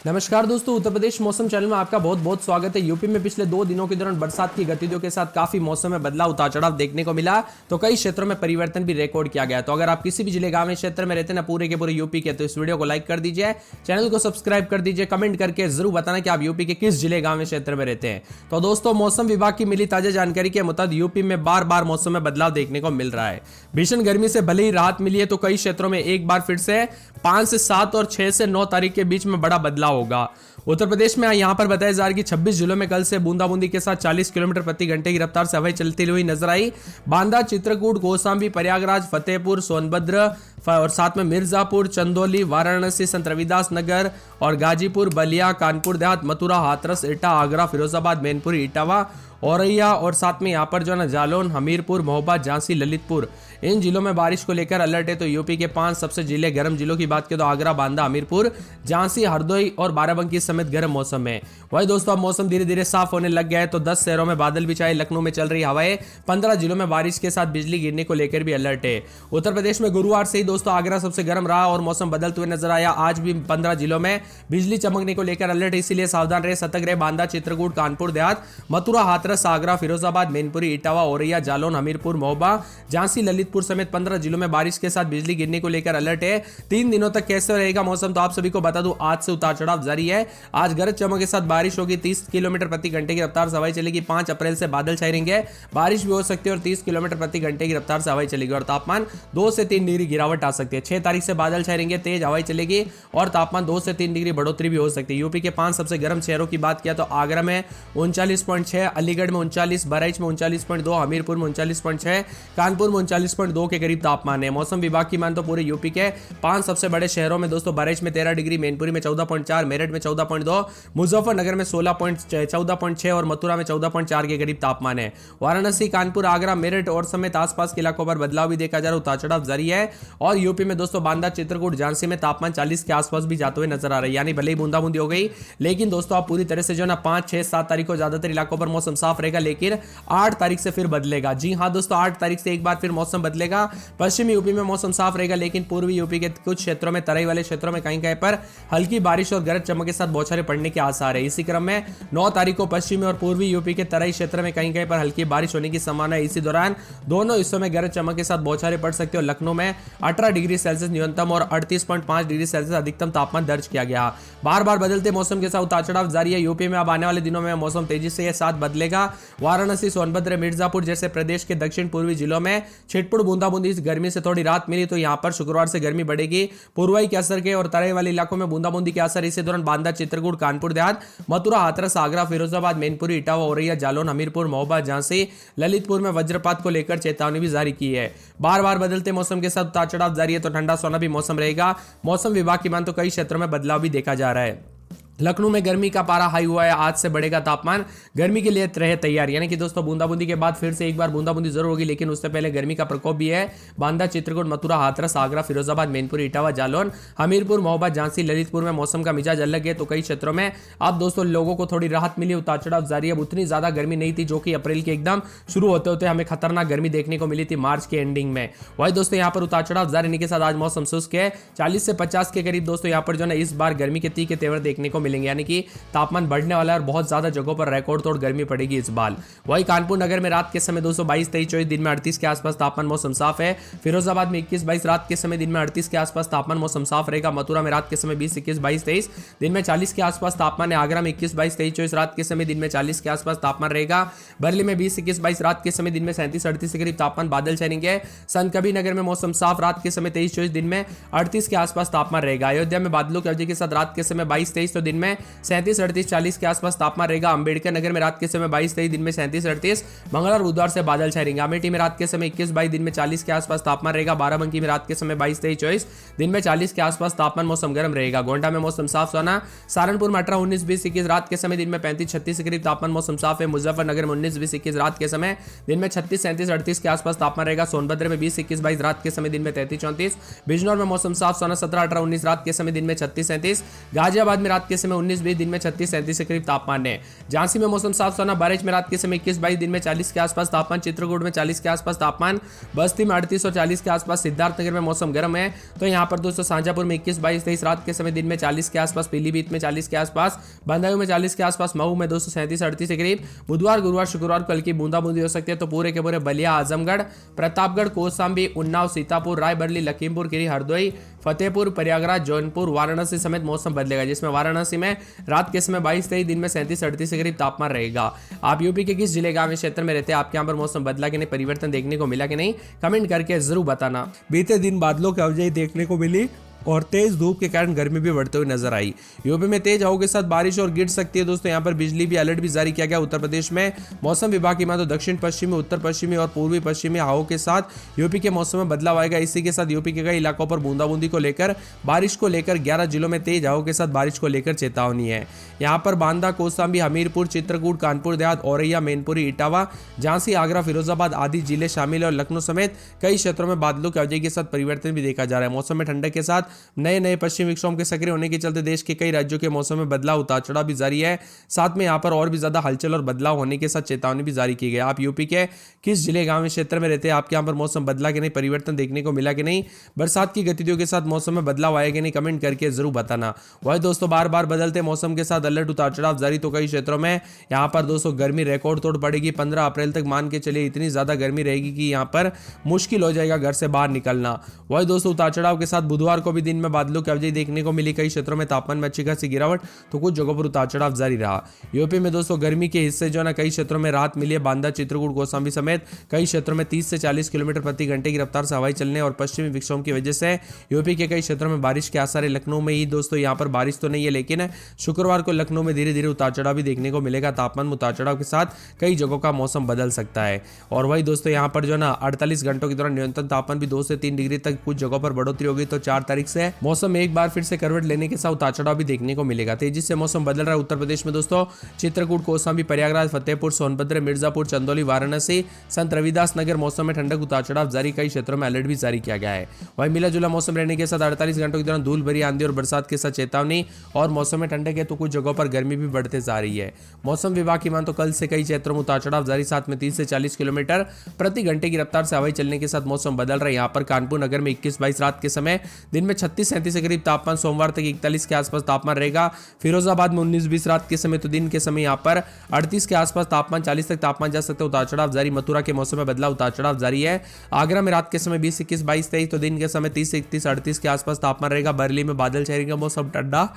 नमस्कार दोस्तों, उत्तर प्रदेश मौसम चैनल में आपका बहुत बहुत स्वागत है। यूपी में पिछले 2 दिनों के दौरान बरसात की गतिविधियों के साथ काफी मौसम में बदलाव उतार चढ़ाव देखने को मिला, तो कई क्षेत्रों में परिवर्तन भी रिकॉर्ड किया गया। तो अगर आप किसी भी जिले गांव क्षेत्र में रहते हैं ना, पूरे के पूरे यूपी के, तो इस वीडियो को लाइक कर दीजिए, चैनल को सब्सक्राइब कर दीजिए, कमेंट करके जरूर बताना कि आप यूपी के किस जिले गांव क्षेत्र में रहते हैं। तो दोस्तों, मौसम विभाग की मिली ताजा जानकारी के मुताबिक यूपी में बार बार मौसम में बदलाव देखने को मिल रहा है। भीषण गर्मी से भले ही राहत मिली है, तो कई क्षेत्रों में एक बार फिर से 5 से 7 और 6 से 9 तारीख के बीच में बड़ा बदलाव होगा। उत्तर प्रदेश में यहां पर बताया जा रहा है कि 26 जिलों में कल से बूंदाबूंदी के साथ 40 किलोमीटर प्रति घंटे की रफ्तार से हवाएं चलती हुई नजर आई। बांदा, चित्रकूट, कौशाम्बी, प्रयागराज, फतेहपुर, सोनभद्र और साथ में मिर्जापुर, चंदौली, वाराणसी, संत रविदास नगर और गाजीपुर, बलिया, कानपुर देहात, मथुरा, हाथरस, एटा, आगरा, फिरोजाबाद, मैनपुरी, इटावा, औरैया और साथ में यहाँ पर जो है ना जालौन, हमीरपुर, महोबा, झांसी, ललितपुर, इन जिलों में बारिश को लेकर अलर्ट है। तो यूपी के 5 सबसे जिले गर्म जिलों की बात करें तो आगरा, बांदा, हमीरपुर, झांसी, हरदोई और बाराबंकी समेत गर्म मौसम है। वही दोस्तों, अब मौसम धीरे धीरे साफ होने लग गया है। तो 10 शहरों में बादल भी छाए, लखनऊ में चल रही हवाएं, 15 जिलों में बारिश के साथ बिजली गिरने को लेकर भी अलर्ट है। उत्तर प्रदेश में गुरुवार से ही दोस्तों आगरा सबसे गर्म रहा और मौसम बदलते हुए नजर आया। आज भी 15 जिलों में बिजली चमकने को लेकर अलर्ट है, इसीलिए सावधान रहे, सतर्क रहे। बांदा, चित्रकूट, कानपुर देहात, मथुरा, हाथरस, आगरा, फिरोजाबाद, मैनपुरी, इटावा, औरैया, जालौन, हमीरपुर, महोबा, झांसी, ललितपुर समेत 15 जिलों में बारिश के साथ बिजली गिरने को लेकर अलर्ट है। 3 दिनों तक कैसे रहेगा मौसम, तो आप सभी को बता दूं, आज से उतार चढ़ाव जारी है। आज गरज चमक के साथ बारिश होगी, 30 किलोमीटर प्रति घंटे की रफ्तार से हवाएं चलेगी। 5 अप्रैल से बादल छाए रहेंगे, बारिश भी हो सकती है और 30 किलोमीटर प्रति घंटे की रफ्तार से हवाएं चलेगी और तापमान 2 से 3 डिग्री गिरावट आ सकती है। 6 तारीख से बादल छाए रहेंगे, तेज हवाएं चलेगी और तापमान 2 से 3 डिग्री बढ़ोतरी भी हो सकती है। यूपी के 5 सबसे गर्म शहरों की बात किया तो आगरा में 39.6, अलीगढ़ में 39, बहराइच में 39.2, हमीरपुर में 39.6, कानपुर में 39.2 के करीब तापमान है। मौसम विभाग की मान तो पूरे यूपी के 5 सबसे बड़े शहरों में दोस्तों बहराइच में 13 डिग्री, मैनपुरी में 14.4, मेरठ में 14.2, मुजफ्फरनगर में 14.6 और मथुरा में 14.4 के करीब तापमान है। वाराणसी, कानपुर, आगरा, मेरठ और समेत आसपास के इलाकों पर बदलाव भी देखा जा रहा है, उतार चढ़ाव जारी है। और यूपी में दोस्तों बांदा, चित्रकूट, झांसी में तापमान 40 के आसपास भी जाते हुए नजर आ रहा है। यानी भले ही बूंदाबूंदी हो गई, लेकिन दोस्तों आप पूरी तरह से जो ना 5, 6, 7 तारीख को ज्यादातर इलाकों पर मौसम साफ रहेगा, लेकिन 8 तारीख से फिर बदलेगा। जी हां दोस्तों, 8 तारीख से एक बार फिर मौसम बदलेगा। पश्चिमी यूपी में मौसम साफ रहेगा, लेकिन पूर्वी यूपी के कुछ क्षेत्रों में, तराई वाले क्षेत्रों में कहीं कहीं पर हल्की बारिश और गरज चमक के साथ बौछारें पड़ने के आसार है। इसी क्रम में 9 तारीख को पश्चिमी और पूर्वी यूपी के तराई क्षेत्र में कहीं कहीं पर हल्की बारिश होने की संभावना है। इसी दौरान दोनों हिस्सों में गरज चमक के साथ बौछारें पड़ सकती है और लखनऊ में 18 डिग्री सेल्सियस न्यूनतम और 38.5 डिग्री सेल्सियस अधिकतम तापमान दर्ज किया गया। बार बार बदलते मौसम के साथ उतार चढ़ाव जारी है। यूपी में अब आने वाले दिनों में मौसम तेजी से साथ बदलेगा। वाराणसी, सोनभद्र, मिर्जापुर जैसे प्रदेश के दक्षिण पूर्वी जिलों में छिटपुट बूंदाबूंदी गर्मी से थोड़ी राहत मिली, तो यहां पर शुक्रवार से गर्मी बढ़ेगी। पूर्वाई के असर के और तराई वाले इलाकों में बूंदाबूंदी के असर। इसी दौरान बांदा, चित्रकूट, कानपुर देहात, मथुरा, हाथरस, आगरा, फिरोजाबाद, मैनपुरी, इटावा, औरैया, जालौन, हमीरपुर, महोबा, झांसी, ललितपुर में वज्रपात को लेकर चेतावनी भी जारी की है। बार बार बदलते मौसम के साथ उतार चढ़ाव जारी है, तो ठंडा सोना भी मौसम रहेगा। मौसम विभाग की मान तो कई क्षेत्रों में बदलाव भी देखा जा रहा है। लखनऊ में गर्मी का पारा हाई हुआ है, आज से बढ़ेगा तापमान, गर्मी के लिए रहे तैयार। यानी कि दोस्तों बूंदाबूंदी के बाद फिर से एक बार बूंदाबूंदी जरूर होगी, लेकिन उससे पहले गर्मी का प्रकोप भी है। बांदा, चित्रकूट, मथुरा, हाथरस, आगरा, फिरोजाबाद, मैनपुरी, इटावा, जालौन, हमीरपुर, महोबा, झांसी, ललितपुर में मौसम का मिजाज अलग है। तो कई क्षेत्रों में अब दोस्तों लोगों को थोड़ी राहत मिली, उतार चढ़ाव जारी है। अब उतनी ज्यादा गर्मी नहीं थी जो कि अप्रैल के एकदम शुरू होते होते हमें खतरनाक गर्मी देखने को मिली थी मार्च के एंडिंग में। वही दोस्तों यहाँ पर उतार चढ़ाव जारी रहने के साथ आज मौसम शुष्क है। 40 से 50 के करीब दोस्तों यहाँ पर जो है इस बार गर्मी के तीखे तेवर देखने को मिलेंगे, यानी कि तापमान बढ़ने वाला है और बहुत ज्यादा जगहों पर रिकॉर्ड तोड़ गर्मी पड़ेगी इस बार। वही कानपुर नगर में रात के समय 222, 23, 24, दिन में 38 के आसपास तापमान मौसम साफ है। फिरोजाबाद में 21, 22 रात के समय, दिन में 38 के आसपास तापमान मौसम साफ रहेगा। मथुरा में रात के समय 20, 21, 22, 23, दिन में 40 के आसपास तापमान है। आगरा में 21, 22, 23, 24 रात के समय, दिन में 40 के आसपास तापमान रहेगा। बरेली में 20, 21, 22 रात के समय, दिन में 37, 38 के करीब तापमान बादल छाएंगे। संत कबीर नगर में मौसम साफ, रात के समय 23, 24, दिन में 38 के आसपास तापमान रहेगा। अयोध्या में बादलों की अवधि के साथ रात के समय 22, 23, तो दिन में 37, 38, 40 के आसपास तापमान रहेगा। अंबेडकर नगर में रात के समय 22, 23, दिन में 37, 38, मंगलवार बुधवार से बादल छाएंगे। अमेठी में रात के समय 21, 22, दिन में 40 के आसपास तापमान रहेगा। बाराबंकी में रात के समय 22, 23, 24, दिन में 40 के आसपास तापमान मौसम गर्म रहेगा। गोंडा में मौसम साफ सोना। सहारनपुर में 18, 19, 20, 21 रात के समय, दिन में 35, 36 के करीब तापमान मौसम साफ है। मुजफ्फरनगर में 19, 20, 21 रात के समय, दिन में 36, 37, 38 के आसपास तापमान रहेगा। सोनभद्र में 20, 21, 22 रात के समय, दिन में 33, 34। बिजनौर में मौसम साफ सोना। 17, 18, 19 रात के समय, दिन में 36, 37। गाजियाबाद में रात के समय समय 19-20, दिन में 36-37 के करीब तापमान है। झांसी में मौसम साफ सुहाना, बारिश में रात के समय 21-22, दिन में 40 के आसपास तापमान, चित्रकूट में 40 के आसपास तापमान, बस्ती में 38 और 40 के आसपास, सिद्धार्थनगर में मौसम गर्म है। तो यहाँ पर दोस्तों शाहजहांपुर में 21-22-23 रात के समय, दिन में 40 के आसपास, पीलीभीत में 40 के आसपास, बदायूं में 40 के आसपास, मऊ में दोस्तों 37-38 के करीब। बुधवार गुरुवार शुक्रवार को हल्की बूंदाबूंदी हो सकती है। तो पूरे के पूरे बलिया, आजमगढ़, प्रतापगढ़, कौशाम्बी, उन्नाव, सीतापुर, रायबरेली, लखीमपुर खीरी, हरदोई, फतेहपुर, प्रयागराज, जौनपुर, वाराणसी समेत मौसम बदलेगा, जिसमें वाराणसी में रात के समय 22-23, दिन में 37-38 के करीब तापमान रहेगा। आप यूपी के किस जिले गांव क्षेत्र में रहते हैं, आपके यहाँ पर मौसम बदला कि नहीं, परिवर्तन देखने को मिला कि नहीं, कमेंट करके जरूर बताना। बीते दिन बादलों की अवधि देखने को मिली और तेज धूप के कारण गर्मी भी बढ़ते हुए नजर आई। यूपी में तेज हवाओं के साथ बारिश और गिर सकती है दोस्तों। यहाँ पर बिजली भी अलर्ट भी जारी किया गया। उत्तर प्रदेश में मौसम विभाग की माने तो दक्षिण पश्चिमी, उत्तर पश्चिमी और पूर्वी पश्चिमी हवाओं के साथ यूपी के मौसम में बदलाव आएगा। इसी के साथ यूपी के कई इलाकों पर बूंदाबूंदी को लेकर, बारिश को लेकर 11 जिलों में तेज हवाओं के साथ बारिश को लेकर चेतावनी है। यहाँ पर बांदा, कौशाम्बी, हमीरपुर, चित्रकूट, कानपुर देहात, औरैया, मैनपुरी, इटावा, झांसी, आगरा, फिरोजाबाद आदि जिले शामिल है और लखनऊ समेत कई क्षेत्रों में बादलों की अवधि के साथ परिवर्तन भी देखा जा रहा है। मौसम में ठंडक के साथ नए नए पश्चिमी विक्षोभ के सक्रिय होने के चलते देश के कई राज्यों के मौसम में बदलाव, उतार चढ़ाव भी जारी है। साथ में यहाँ पर और भी ज्यादा हलचल और बदलाव होने के साथ चेतावनी भी जारी की गई। आप यूपी के किस जिले गांव क्षेत्र में रहते हैं, आपके यहाँ पर मौसम बदला कि नहीं, परिवर्तन देखने को मिला कि नहीं, बरसात की गतिविधियों के साथ मौसम में बदलाव आया कि नहीं, कमेंट करके जरूर बताना। वही दोस्तों बार बार बदलते मौसम के साथ अलर्ट, उतार चढ़ाव जारी। तो कई क्षेत्रों में यहाँ पर दोस्तों गर्मी रिकॉर्ड तोड़ पड़ेगी। 15 अप्रैल तक मान के चलिए इतनी ज्यादा गर्मी रहेगी कि यहाँ पर मुश्किल हो जाएगा घर से बाहर निकलना। वही दोस्तों उतार चढ़ाव के साथ बुधवार को भी दिन में बादलों की अवधि देखने को मिली। कई क्षेत्रों में तापमान में अच्छी खासी गिरावट, तो कुछ जगहों पर उतार चढ़ाव जारी रहा। यूपी में दोस्तों गर्मी के हिस्से जो है ना, कई क्षेत्रों में राहत मिली है। बांदा, चित्रकूट, कौशाम्बी समेत कई क्षेत्रों में 30 से 40 किलोमीटर प्रति घंटे की रफ्तार से हवाई चलने और पश्चिमी विक्षोभ की वजह से यूपी के कई क्षेत्रों में बारिश के आसार है। लखनऊ में ही दोस्तों यहाँ पर बारिश तो नहीं है, लेकिन शुक्रवार को लखनऊ में धीरे धीरे उतार चढ़ाव भी देखने को मिलेगा। तापमान में उतार चढ़ाव के साथ कई जगहों का मौसम बदल सकता है। और वही दोस्तों यहाँ पर जो है ना 48 घंटों के दौरान न्यूनतम तापमान भी 2 से 3 डिग्री तक कुछ जगहों पर बढ़ोतरी होगी। तो 4 तारीख से मौसम में एक बार फिर से करवट लेने के साथ उतार चढ़ाव भी देखने को मिलेगा। तेजी से मौसम बदल रहा है उत्तर प्रदेश में दोस्तों। चित्रकूट, कौशाम्बी, प्रयागराज, फतेहपुर, सोनभद्र, मिर्जापुर, चंदौली, वाराणसी, संत रविदास नगर मौसम में ठंडक, उतार चढ़ाव जारी। कई क्षेत्रों में अलर्ट भी जारी किया गया है। वहीं मिला जुला मौसम रहने के साथ 48 घंटों के दौरान धूल भरी आंधी और बरसात के साथ चेतावनी। और मौसम में ठंडक है तो कुछ जगहों पर गर्मी भी बढ़ते जा रही है। मौसम विभाग की मान तो कल से कई क्षेत्रों में उतार चढ़ाव जारी। साथ में 30 से 40 किलोमीटर प्रति घंटे की रफ्तार से हवाई चलने के साथ मौसम बदल रहा है। यहाँ पर कानपुर नगर में 21-22 रात के समय, दिन में 36-37 के करीब तापमान, सोमवार तक 41 के आसपास तापमान रहेगा। फिरोजाबाद में 19-20 रात के समय, तो दिन के समय यहाँ पर 38 के आसपास तापमान, 40 तक तापमान जा सकते हैं। उतार चढ़ाव जारी। मथुरा के मौसम में बदलाव, उतार चढ़ाव जारी है। आगरा में रात के समय 20-21, 22-23, तो दिन के समय 30 से 31, 38 के आसपास तापमान रहेगा। बरेली में बादल छाएगा, मौसम ठंडा।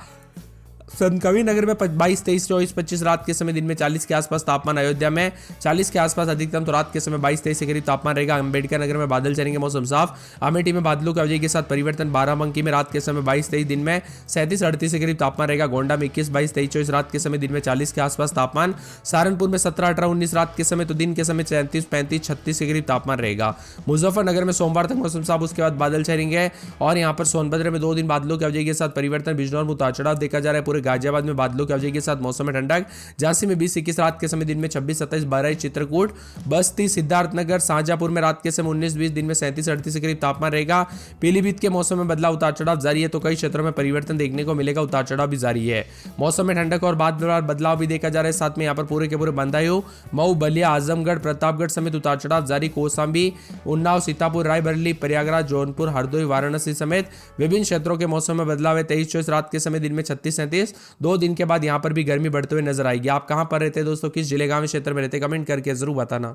संत कबीर नगर में 22, 23, 24, 25 रात के समय, दिन में 40 के आसपास तापमान। अयोध्या में 40 के आसपास अधिकतम, तो रात के समय 22, 23 के करीब तापमान रहेगा। अंबेडकर नगर में बादल चलेंगे, मौसम साफ। अमेठी में बादलों की अवधि के साथ परिवर्तन। बाराबंकी में रात के समय 22, 23, दिन में 37, 38 के करीब तापमान रहेगा। गोंडा में 21, 22, 23, 24 रात के समय, दिन में 40 के आसपास तापमान। सहारनपुर में 17, 18, 19 रात के समय, तो दिन के समय 37, 35, 36 के करीब तापमान रहेगा। मुजफ्फरनगर में सोमवार तक मौसम साफ, उसके बाद बादल छाएंगे। और यहाँ पर सोनभद्र में 2 दिन बादलों की अवधि के साथ परिवर्तन। बिजनौर में उतार चढ़ाव देखा जा रहा है। पूरे गाजियाबाद में बादलों की अवधि के साथ मौसम में ठंडक। झांसी में 20-21 रात के समय, दिन में 26, 27, 12, चित्रकूट, बस्ती, सिद्धार्थनगर, शाहजहांपुर में रात के समय 19-20, दिन में 37, 38 के करीब तापमान रहेगा। पीलीभीत के मौसम में बदलाव, उतार चढ़ाव जारी है। तो कई क्षेत्रों में परिवर्तन देखने को मिलेगा, उतार चढ़ाव भी जारी है। मौसम में ठंडक और बाद बदलाव भी देखा जा रहा है। साथ में यहाँ पर पूरे के पूरे बदायूं, मऊ, बलिया, आजमगढ़, प्रतापगढ़ समेत उतार चढ़ाव जारी। कौशाम्बी, उन्नाव, सीतापुर, रायबरेली, प्रयागराज, जौनपुर, हरदोई, वाराणसी समेत विभिन्न क्षेत्रों के मौसम में बदलाव है। 23-24 रात के समय, दिन में 36-37, 2 दिन के बाद यहाँ पर भी गर्मी बढ़ते हुए नजर आएगी। आप कहां पर रहते हैं दोस्तों, किस जिले गांव क्षेत्र में रहते हैं, कमेंट करके जरूर बताना।